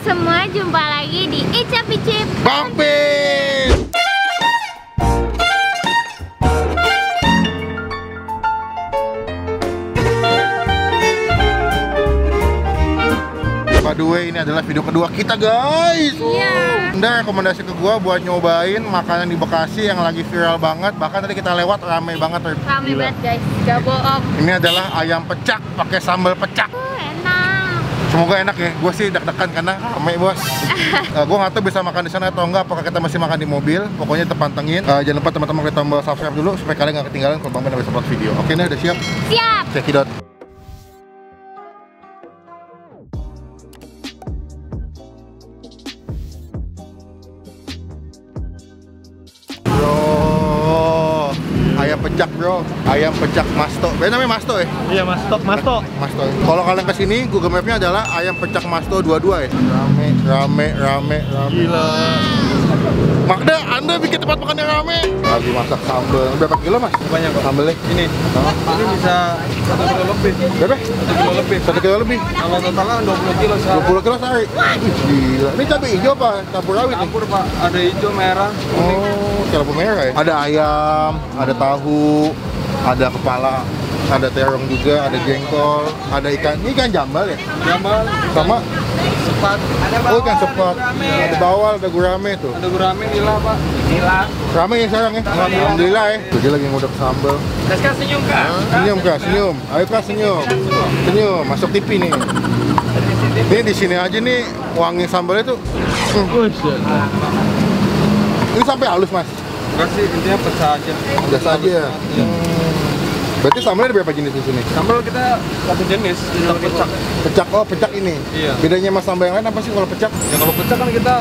semua, jumpa lagi di Icap Icip Mampir. By the way, ini adalah video kedua kita, guys. Iya. Anda rekomendasi ke gua buat nyobain makanan di Bekasi yang lagi viral banget. Bahkan tadi kita lewat rame banget. Rame banget guys, gak bohong. Ini adalah ayam pecak pakai sambal pecak. Enak. Semoga enak ya. Gue sih deg-degan karena rame, bos. Gue nggak tahu bisa makan di sana atau enggak. Apakah kita masih makan di mobil? Pokoknya terpantengin. Jangan lupa teman-teman klik tombol subscribe dulu supaya kalian nggak ketinggalan kalau Bang Ben habis upload video. Oke, nih udah siap? Siap. Cekidot. Ayam pecak, bro. Ayam pecak Masto. Namanya Masto ya? Iya, Masto. Masto. Kalau kalian kesini, Google Map-nya adalah ayam pecak Masto 22 ya. Rame. Gila. Magda, Anda bikin tempat makan yang rame. Lagi masak sambal. Berapa kilo, Mas? Banyak kok. Sambelnya? Ini bisa 1 kilo lebih. Berapa? 1 kilo lebih. 1 kilo lebih. Kalau totalnya 20 kilo sehari. 20 kilo sehari. Gila. Ini cabai hijau apa? Campur rawit nih? Campur, Pak. Ada hijau, merah, kuning. Oh, cabai merah ya? Ada ayam, ada tahu, ada kepala, ada terong juga, ada jengkol, ada ikan. Ini ikan jambal ya? Jambal Sama? sepat. Oh, ikan sepat. Ada bawal, ada gurame tuh. Ada gurame, nila, Pak. Nila. Rame ya sekarang ya? Alhamdulillah ya. Tuh, dia lagi ngudek sambal. Kak, senyum, Kak. Senyum, Kak, senyum. Ayo, Kak, senyum. Senyum, masuk TV nih. Ini di sini aja nih wangi sambalnya tuh. Ini sampai halus, Mas. Enggak sih, intinya pecah aja. Biasa aja. Berarti sambalnya ada berapa jenis di sini? Sambal kita satu jenis, kita pecak. Pecak, oh pecak ini. Iya. Bedanya sama sambal yang lain apa sih kalau pecak? Ya kalau pecak kan kita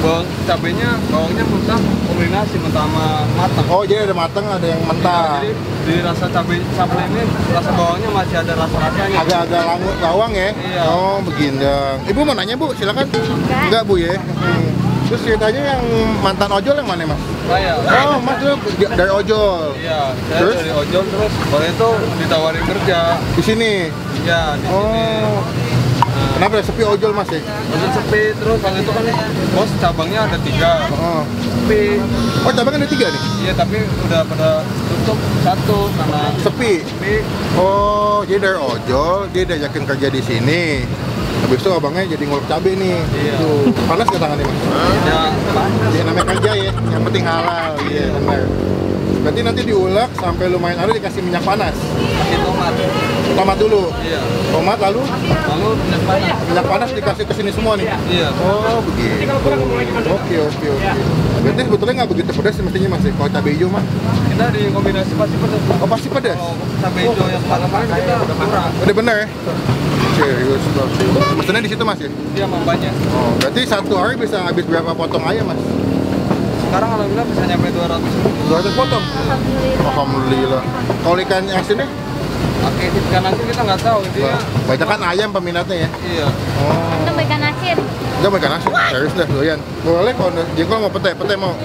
bawang cabenya, bawangnya mentah kombinasi mentah sama matang. Oh, jadi ada matang, ada yang mentah. Jadi di rasa cabai ini rasa bawangnya masih ada rasa-rasanya. Agak-agak lawang ya? Iya. Oh, begindang. Ibu mau nanya, Bu? Silakan. Enggak, Bu ya. Terus ceritanya yang mantan ojol yang mana, Mas? Saya. Oh, Mas dulu dari ojol. Iya, saya Terus? dari ojol terus waktu itu ditawarin kerja. Di sini. Ya, di sini. Oh. Kenapa ya? Sepi ojol, Mas ya? Waktu sepi terus waktu itu kan bos cabangnya ada 3. Oh. Sepi. Oh, cabang ada 3 nih? Iya, tapi udah pada tutup 1 karena Sepi. sepi. Oh, jadi dari ojol, dia diajakin kerja di sini. Habis itu abangnya jadi ngulek cabai nih. Iya. Tuh. Panas nggak tangannya, Mas? Ya, Ya namanya kerja ya, yang penting halal. Iya, benar. Berarti nanti diulek sampai lumayan halus dikasih minyak panas. kasih tomat. Tomat dulu. Iya. Tomat lalu Lalu minyak panas. minyak panas dikasih ke sini semua nih. Iya. Oh, begitu. Oke. Berarti sebetulnya nggak begitu pedas sih mestinya, Mas. Kalau cabai hijau mah. Kita di kombinasi pasti pedas. Oh, pasti pedas. Kalau cabai hijau yang kemarin kita udah kurang. Udah bener ya? Serius, Bang. Mesennya di situ, Mas ya? Dia mampannya. Oh, berarti satu hari bisa habis berapa potong ayam, Mas? Sekarang alhamdulillah bisa nyampe 200. 200 potong? Alhamdulillah. Kalau ikan asinnya? Oke, ikan asin kita nggak tahu intinya. Banyak kan ayam peminatnya ya? Iya. Oh. Untuk ikan asin. Enggak mau ikan asin? Serius dah, doyan. Boleh kalau jengkol mau pete mau.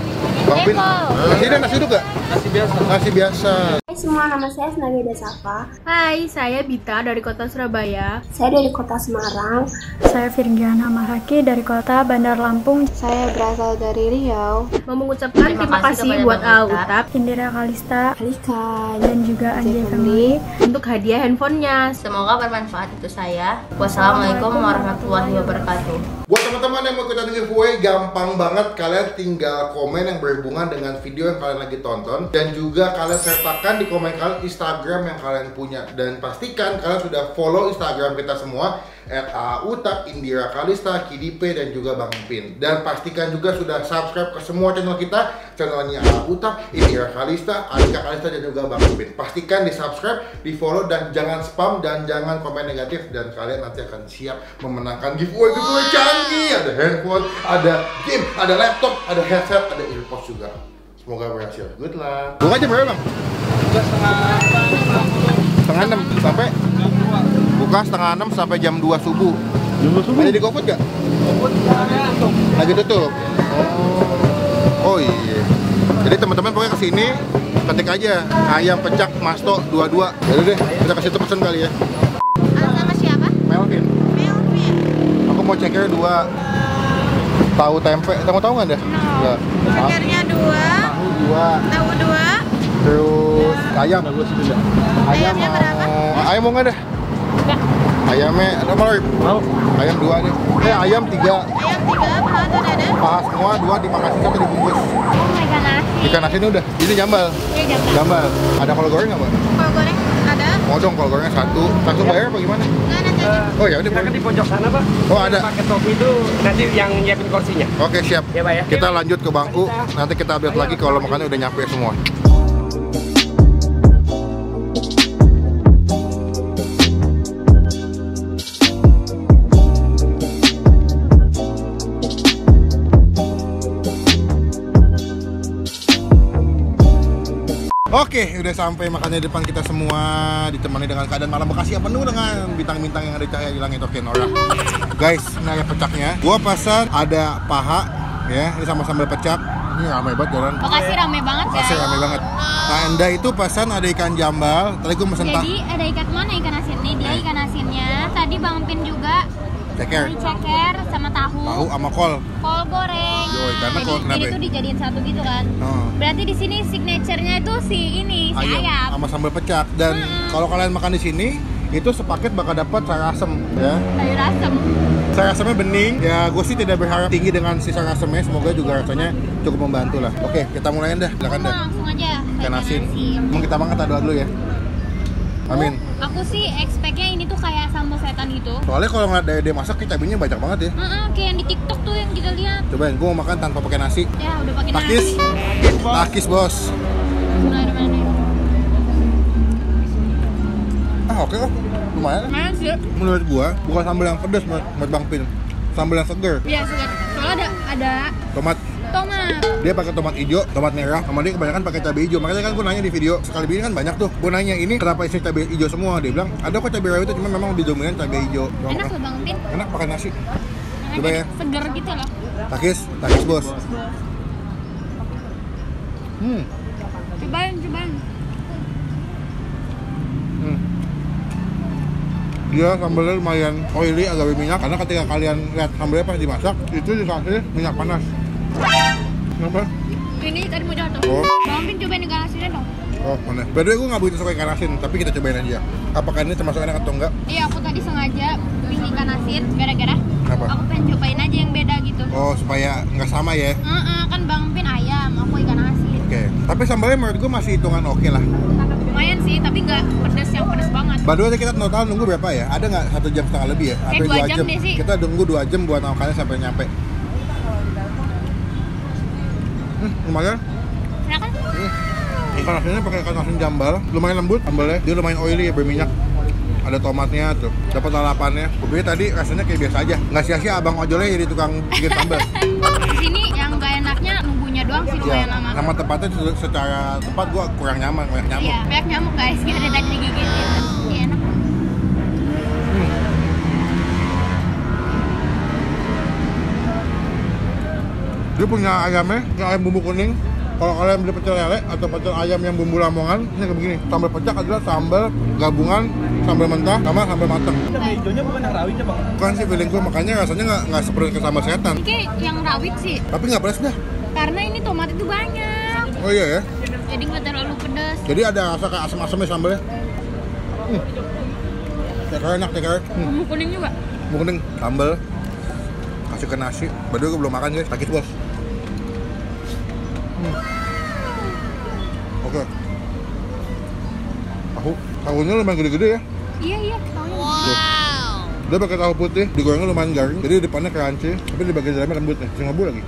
Bang Pin, Jengkol. nasi dan nasi uduk gak? Nasi biasa. Nasi biasa. Hai semua, nama saya Nageda Safa. Hai, saya Bita dari kota Surabaya. Saya dari kota Semarang. Saya Virgiana Mahaki dari kota Bandar Lampung. Saya berasal dari Riau. Mau mengucapkan terima kasih buat Autap Indira Kalista Alika dan juga Anjay Family. untuk hadiah handphonenya. Semoga bermanfaat itu saya. Wassalamualaikum warahmatullahi wabarakatuh. Buat teman-teman yang mau ikutan giveaway, gampang banget. Kalian tinggal komen yang berhubungan dengan video yang kalian lagi tonton. Dan juga kalian sertakan di komen kalian Instagram yang kalian punya. Dan pastikan kalian sudah follow Instagram kita semua @autap, Indira Kalista, Kidipe, dan juga Bang Pin. Dan pastikan juga sudah subscribe ke semua channel kita. Channelnya Autap, Indira Kalista, Alika Kalista, dan juga Bang Pin. Pastikan di subscribe, di follow, dan jangan spam, dan jangan komen negatif. Dan kalian nanti akan siap memenangkan giveaway canggih. Ada handphone, ada game, ada laptop, ada headset, ada earpods juga. Semoga berhasil. Good luck. Buka aja berapa, Bang? Juga Setengah 6 sampai? Buka setengah 6 sampai jam 2 subuh. Ada di GoFood nggak? Lagi tutup. Oh iya. Jadi teman-teman pokoknya kesini ketik aja ayam pecak Masto 22. Yaudah deh, kita kasih itu pesan kali ya. Sama siapa? Melvin. Melvin. Aku mau ceker 2. Tahu tempe, kamu tahu nggak deh? Nggak. Burgernya 2, Tahu 2, tahu 2. terus ayam. Ayamnya berapa? Ayam mau nggak deh? Enggak. Ayamnya ada mau? Ayam 2 deh. Ayam 3. Ayam 3, paha tuh ada. Paha semua 2 dimakan 1 dibungkus. Oh my god, nasi. Ikan asin udah. Ini jambal. Iya, jambal. Jambal. Ada kol goreng nggak, Mbak? Kol goreng ada. Mau dong kol goreng 1. Langsung bayar apa gimana? Enggak, nanti aja. Oh ya udah. Silakan di pojok sana, Pak. Oh ada. Pakai topi itu nanti yang nyiapin kursinya. Oke siap. Ya, Pak ya. Kita lanjut ke bangku. Nanti kita update lagi kalau makannya udah nyampe semua. Oke, udah sampai makannya depan kita semua, ditemani dengan keadaan malam Bekasi yang penuh dengan bintang-bintang yang ada cahaya di langit. Oke, Nora. Guys, ini ada pecaknya. Gua pesan ada paha, ya, ini sama sambal pecak. Ini ramai banget jalan. Bekasi rame banget ya. Bekasi ramai banget. Nah, Anda itu pesan ada ikan jambal. Tadi gua pesen Jadi ada ikan mana ikan asin nih? Dia ikan asinnya. Tadi Bang Pin juga ceker, ceker sama tahu sama kol. kol goreng. Yoi, karena kol kenapa Jadi ya? tuh dijadiin satu gitu kan. Oh. Berarti di sini signaturenya itu si ayam. Sama sambal pecak. Dan kalau kalian makan di sini, itu sepaket bakal dapat sayur asem, ya. Sayur asem. Sayur asemnya bening. Ya, gue sih tidak berharap tinggi dengan si sayur asemnya. Semoga juga rasanya cukup membantu lah. Oke, kita mulai dah. Silakan dah. Langsung aja. Ikan asin. Mau kita makan doa dulu ya. Amin. Aku sih expect-nya ini tuh kayak sambal setan gitu. Soalnya kalau ngeliat Dede masak, cabenya banyak banget ya. Kayak yang di TikTok tuh yang kita lihat. Cobain, gue mau makan tanpa pakai nasi. Ya udah pakai Takis. nasi. Takis, bos. Oke kok. Lumayan. Lumayan sih. Menurut gua, bukan sambal yang pedas, menurut Bang Pin. Sambal yang seger. Iya, segar. Soalnya ada Tomat. Dia pakai tomat hijau, tomat merah, sama dia kebanyakan pakai cabai hijau. Makanya kan gue nanya di video sekali ini kan banyak tuh. Gue nanya ini kenapa isi cabai hijau semua? Dia bilang ada kok cabai rawit itu, cuma memang lebih dominan cabai hijau. Enak loh Bang Pin. Enak pakai nasi. Coba ya. Seger gitu loh. Takis bos. Cobain. Dia sambalnya lumayan oily, agak berminyak. Karena ketika kalian lihat sambalnya pas dimasak, itu dikasih minyak panas. Kenapa? Ini tadi mau jatuh. Oh. Bang Pin cobain ikan asinnya dong. Oh, mana? By the way, gue nggak begitu suka ikan asin, tapi kita cobain aja. Apakah ini termasuk enak atau enggak? Iya, aku tadi sengaja pilih ikan asin gara-gara Apa? aku pengen cobain aja yang beda gitu. Oh, supaya nggak sama ya? Kan Bang Pin ayam, aku ikan asin. Oke. Tapi sambalnya menurut gue masih hitungan oke lah. Lumayan sih, tapi nggak pedes yang pedes banget. By the way, kita total nunggu berapa ya? Ada nggak 1 jam setengah lebih ya? Kayak 2 jam deh sih. Kita nunggu 2 jam buat makannya sampai nyampe. Lumayan. Ya kan? Ikan asinnya pakai ikan asin jambal, lumayan lembut sambalnya, dia lumayan oily ya, berminyak. Ada tomatnya tuh, dapat lalapannya. Gue tadi rasanya kayak biasa aja, nggak sia-sia abang ojolnya jadi tukang bikin sambal. Di sini yang nggak enaknya nunggunya doang sih lumayan lama. Nama tempatnya secara tempat gue kurang nyaman, banyak nyamuk. Iya, banyak nyamuk guys, kita dari tadi digigitin. Iya enak. Dia punya ayamnya, ayam bumbu kuning. Kalau kalian beli pecel lele atau pecel ayam yang bumbu lamongan, ini kayak begini. Sambal pecak adalah sambal gabungan sambal mentah sama sambal matang. Cabai hijaunya bukan yang rawitnya, Bang. Bukan sih feeling gue, makanya rasanya nggak seperti ke sambal setan. Ini kayak yang rawit sih, Tapi nggak pedas dah. karena ini tomat itu banyak. Oh iya ya. Jadi nggak terlalu pedas. Jadi ada rasa kayak asam-asamnya sambalnya. Ceker enak, ceker. Bumbu kuning juga. Bumbu kuning, sambal. Kasih ke nasi. Baru gue belum makan guys, sakit bos. Oke. Tahunya lumayan gede-gede ya. Iya, tahunya. Dia pakai tahu putih, digorengnya lumayan garing. Jadi depannya crunchy, tapi di bagian dalamnya lembut nih. Tinggal lagi.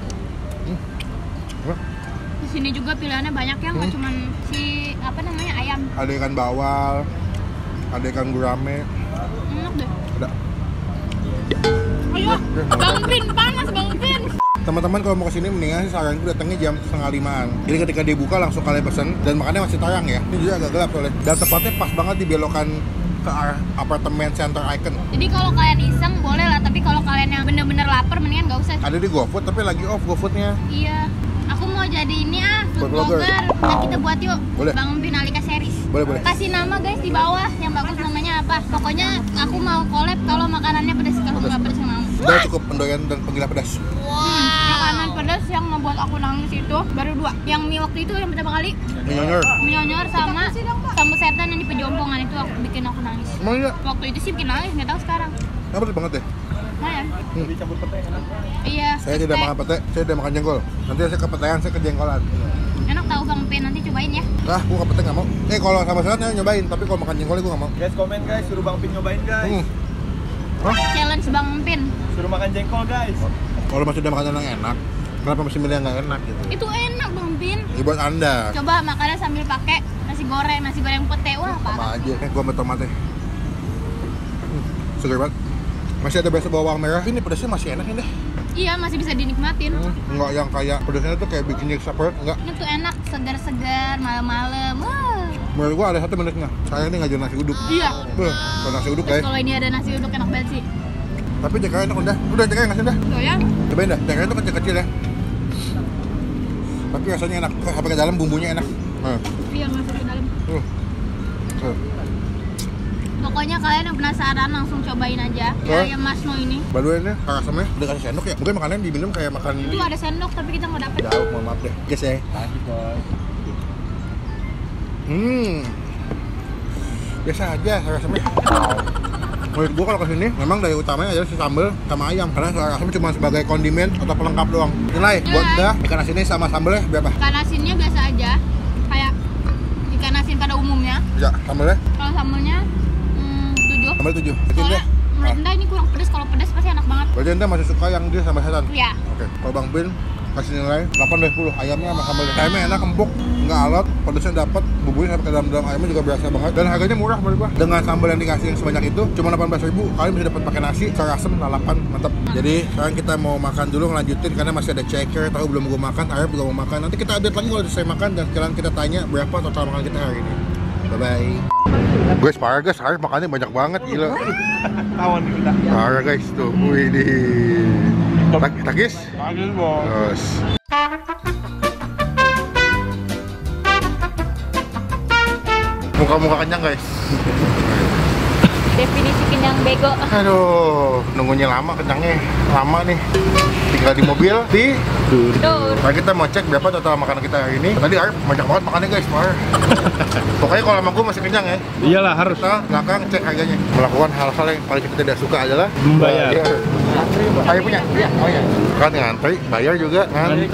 Di sini juga pilihannya banyak yang nggak cuman si apa namanya ayam. Ada ikan bawal, ada ikan gurame. Enak deh. Ada. Ayo, Bang Pin, panas Bang Pin. Teman-teman kalau mau kesini mendingan sih saranku datangnya jam 4:30-an. Jadi ketika dia buka langsung kalian pesen dan makannya masih terang ya. Ini juga agak gelap soalnya. Dan tempatnya pas banget di belokan ke arah apartemen Center Icon. Jadi kalau kalian iseng boleh lah, tapi kalau kalian yang bener-bener lapar mendingan nggak usah. Ada di GoFood tapi lagi off GoFoodnya. Iya. Aku mau jadi ini food Food blogger. blogger. Nah, kita buat yuk. Boleh. Bang Pin Alika Series. Boleh. Kasih nama guys di bawah yang bagus namanya apa. Pokoknya aku mau collab kalau makanannya pedas, kalau nggak pedas nggak mau. Udah cukup pendoyan dan penggila pedas. Makanan pedas yang membuat aku nangis itu baru 2. Yang mie waktu itu yang pertama kali. Mie nyonyor sama sambal setan yang di pejompongan itu aku bikin aku nangis. Emang iya? Waktu itu sih bikin nangis, nggak tahu sekarang. Apa pedas banget ya? Lumayan. Dicampur pete enak. Iya. Saya tidak makan pete, saya tidak makan jengkol. Nanti saya kepetean, saya kejengkolan. Enak tahu Bang Pin, nanti cobain ya. Lah, gua kepete nggak mau. Kalau sama sehatnya nyobain, tapi kalau makan jengkol gua nggak mau. Guys, komen guys, suruh Bang Pin nyobain guys. Hah? Challenge Bang Pin. Suruh makan jengkol guys. Kalau masih udah makan yang enak, kenapa masih milih yang nggak enak gitu? Itu enak Bang Pin. Ya, buat anda. Coba makannya sambil pakai nasi goreng pete. Wah, Sama parah. aja. Gua ambil tomatnya. Segar banget. Masih ada biasa bawang merah. Ini pedasnya masih enak ini deh. Iya, masih bisa dinikmatin. Enggak yang kayak pedasnya tuh kayak bikin nyiksa perut, enggak. Ini tuh enak, segar-segar malam-malam. Wah. Menurut gua ada satu minusnya. Saya ini nggak jual nasi uduk. Iya. Kalau nasi uduk Terus guys. kalau ini ada nasi uduk enak banget sih. Tapi cekernya enak udah. Udah cekernya nggak sih udah? Tuh ya. Cobain dah. Cekernya tuh kecil-kecil ya. Tapi rasanya enak. Sampai ke dalam bumbunya enak. Iya, masuk ke dalam. Tuh. Pokoknya kalian yang penasaran langsung cobain aja. Hah? Kayak Masno ini. By the way nih, rasamnya udah kasih sendok ya. Mungkin makanannya diminum kayak makan. Itu ada sendok tapi kita nggak dapet. Jauh, mohon maaf deh. Guys ya. Biasa aja rasamnya. Menurut gua kalau kesini memang dari utamanya adalah si sambal sama ayam karena rasamnya cuma sebagai kondimen atau pelengkap doang. Nilai buat dah ikan asinnya sama sambalnya berapa? Ikan asinnya biasa aja. Kayak ikan asin pada umumnya. Ya, sambalnya? Kalau sambalnya 7. Sambal 7. Soalnya menurut Enda ini kurang pedas. Kalau pedas pasti enak banget. Berarti Anda masih suka yang dia sama setan? Iya. Oke, kalau Bang Pin kasih nilai 8 dari 10. Ayamnya sama sambalnya. Ayamnya enak, empuk, nggak alot, pedasnya dapat, bumbunya sampai ke dalam ayamnya juga berasa banget. Dan harganya murah menurut gua. Dengan sambal yang dikasih yang sebanyak itu cuma 18.000, kalian bisa dapat pakai nasi, serasem, lalapan, mantap. Jadi sekarang kita mau makan dulu, ngelanjutin karena masih ada ceker, tahu belum gua makan, Arab juga mau makan. Nanti kita update lagi kalau selesai makan dan sekarang kita tanya berapa total makan kita hari ini. Bye bye. Guys, parah guys, Arab makannya banyak banget, gila. Tawan di kita. Parah guys tuh, wih di. Takis? Takis bos. Terus. Muka-muka kenyang guys. Definisi kenyang bego. Aduh, nunggunya lama, kenyangnya lama nih. Tinggal di mobil, Tuh. Nah, kita mau cek berapa total makanan kita hari ini. Tadi Arif banyak banget makannya guys, parah. Pokoknya kalau sama gue masih kenyang ya. Iyalah harus. Kita belakang cek harganya. Melakukan hal-hal yang paling kita tidak suka adalah Membayar. Saya punya? Oh iya. Kan ngantri, bayar juga ngantri.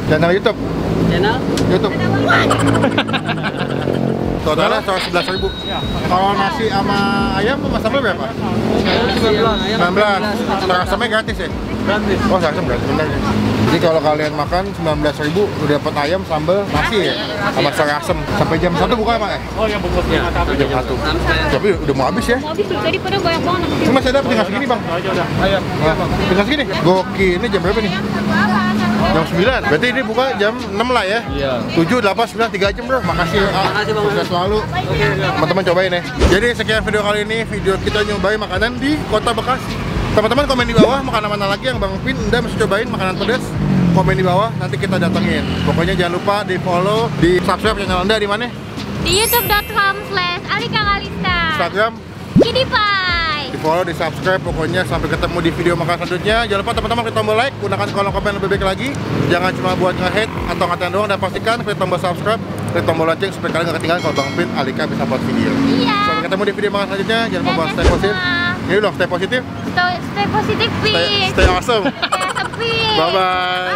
Channel YouTube? YouTube. Totalnya 111.000. Kalau nasi sama ayam sama sambal berapa? 19. Sarasemnya gratis ya? Gratis. Oh, sarasem gratis bener. Jadi kalau kalian makan 19.000 udah dapat ayam, sambal, nasi ya? Sama sarasem. Sampai jam 1 buka Pak ya? Oh yang bungkusnya. Jam 1. Tapi udah mau habis ya? Mau habis tuh, tadi pada banyak banget. Cuma saya dapat tinggal segini Bang. Udah. Ayam. Nah, tinggal segini. Gokil, ini jam berapa nih? Jam 9. Berarti ini buka jam 6 lah ya? Iya. 7, 8, 9, 3 jam bro. Makasih Bang. Sukses selalu. Teman-teman cobain ya. Jadi sekian video kali ini, video kita nyobain makanan di Kota Bekasi. Teman-teman komen di bawah makanan mana lagi yang Bang Pin Anda mesti cobain makanan pedas. Komen di bawah, nanti kita datengin. Pokoknya jangan lupa di follow, di subscribe channel Anda di mana? Di youtube.com/alikakalista. Instagram. Kidipai. Di follow, di subscribe, pokoknya sampai ketemu di video makan selanjutnya. Jangan lupa teman-teman klik tombol like, gunakan kolom komen lebih baik lagi. Jangan cuma buat nge-hate atau ngatain doang, dan pastikan klik tombol subscribe, klik tombol lonceng supaya kalian gak ketinggalan kalau Bang Pin, Alika bisa buat video. Iya. Sampai ketemu di video makan selanjutnya. Jangan lupa buat stay positif. Ini dong, stay positif. Stay positif, Pin. Stay awesome. Stay awesome, Pin. Bye bye.